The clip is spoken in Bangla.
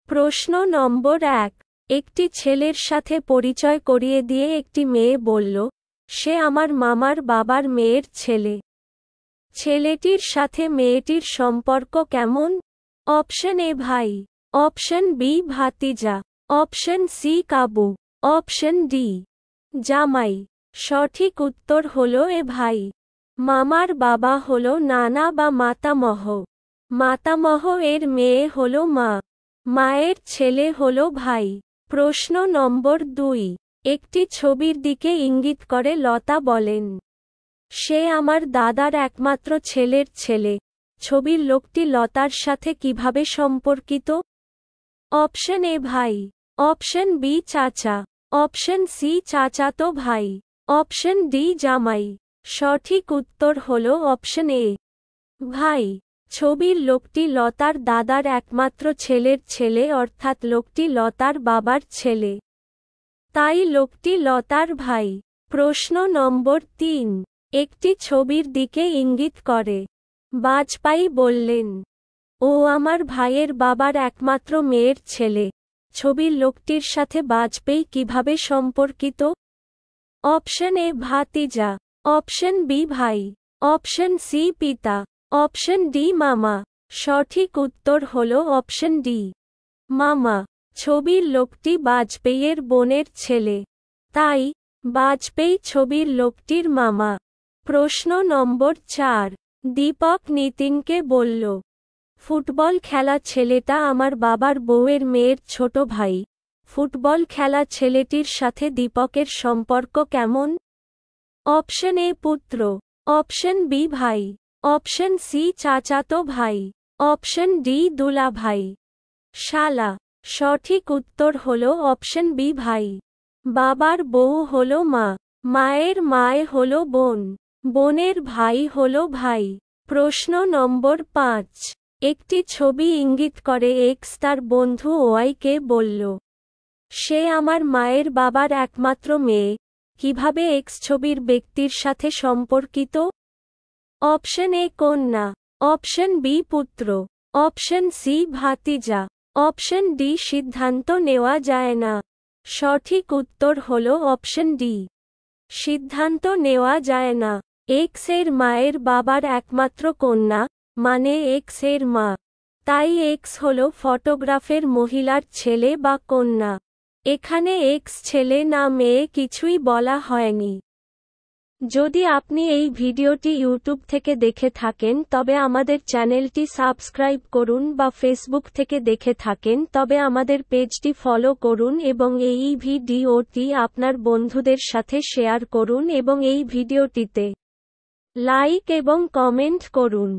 প্রশ্ন নম্বর ১। একটি ছেলের সাথে পরিচয় করিয়ে দিয়ে একটি মেয়ে বলল, সে আমার মামার বাবার মেয়ের ছেলে। ছেলেটির সাথে মেয়েটির সম্পর্ক কেমন? অপশন এ ভাই, অপশন বি ভাতিজা, অপশন সি কাবু, অপশন ডি জামাই। সঠিক উত্তর হলো এ ভাই। মামার বাবা হলো নানা বা মাতামহ। মাতামহ এর মেয়ে হলো মা। মায়ের ছেলে হলো ভাই। প্রশ্ন নম্বর ২। একটি ছবির দিকে ইঙ্গিত করে লতা বলেন, সে আমার দাদার একমাত্র ছেলের ছেলে। ছবির লোকটি লতার সাথে কিভাবে সম্পর্কিত? অপশন এ ভাই, অপশন বি চাচা, অপশন সি চাচাতো ভাই, অপশন ডি জামাই। সঠিক উত্তর হলো অপশন এ ভাই। ছবির লোকটি লতার দাদার একমাত্র ছেলের ছেলে, অর্থাৎ লোকটি লতার বাবার ছেলে। তাই লোকটি লতার ভাই। প্রশ্ন নম্বর ৩। একটি ছবির দিকে ইঙ্গিত করে বাজপাই বললেন, ও আমার ভাইয়ের বাবার একমাত্র মেয়ের ছেলে। ছবির লোকটির সাথে বাজপেয়ী কিভাবে সম্পর্কিত? অপশন এ ভাতিজা, অপশন বি ভাই, অপশন সি পিতা, অপশন ডি মামা। সঠিক উত্তর হলো অপশন ডি মামা। ছবির লোকটি বাজপেয়ীর বোনের ছেলে, তাই বাজপেয়ী ছবির লোকটির মামা। প্রশ্ন নম্বর ৪। দীপক নিতিনকে বলল, ফুটবল খেলা ছেলেটা আমার বাবার বউয়ের মেয়ের ছোট ভাই। ফুটবল খেলা ছেলেটির সাথে দীপকের সম্পর্ক কেমন? অপশন এ পুত্র, অপশন বি ভাই, অপশন সি চাচাতো ভাই, অপশন ডি দুলা ভাই, শালা। সঠিক উত্তর হলো অপশন বি ভাই। বাবার বউ হলো মা, মায়ের মায় হলো বোন, বোনের ভাই হলো ভাই। প্রশ্ন নম্বর ৫। একটি ছবি ইঙ্গিত করে এক্স তার বন্ধু ওয়াইকে বলল, সে আমার মায়ের বাবার একমাত্র মেয়ে। কিভাবে এক্স ছবির ব্যক্তির সাথে সম্পর্কিত? অপশন এ কন্যা, অপশন বি পুত্র, অপশন সি ভাতিজা, অপশন ডি সিদ্ধান্ত নেওয়া যায় না। সঠিক উত্তর হলো অপশন ডি সিদ্ধান্ত নেওয়া যায় না। এক্স এর মায়ের বাবার একমাত্র কন্যা, মানে এক্স এর মা। তাই এক্স হলো ফটোগ্রাফের মহিলার ছেলে বা কন্যা। এখানে এক্স ছেলে না মেয়ে কিছুই বলা হয়নি। যদি আপনি এই ভিডিওটি ইউটিউব থেকে দেখে থাকেন তবে আমাদের চ্যানেলটি সাবস্ক্রাইব করুন, বা ফেসবুক থেকে দেখে থাকেন তবে আমাদের পেজটি ফলো করুন এবং এই ভিডিওটি আপনার বন্ধুদের সাথে শেয়ার করুন এবং এই ভিডিওটিতে লাইক এবং কমেন্ট করুন।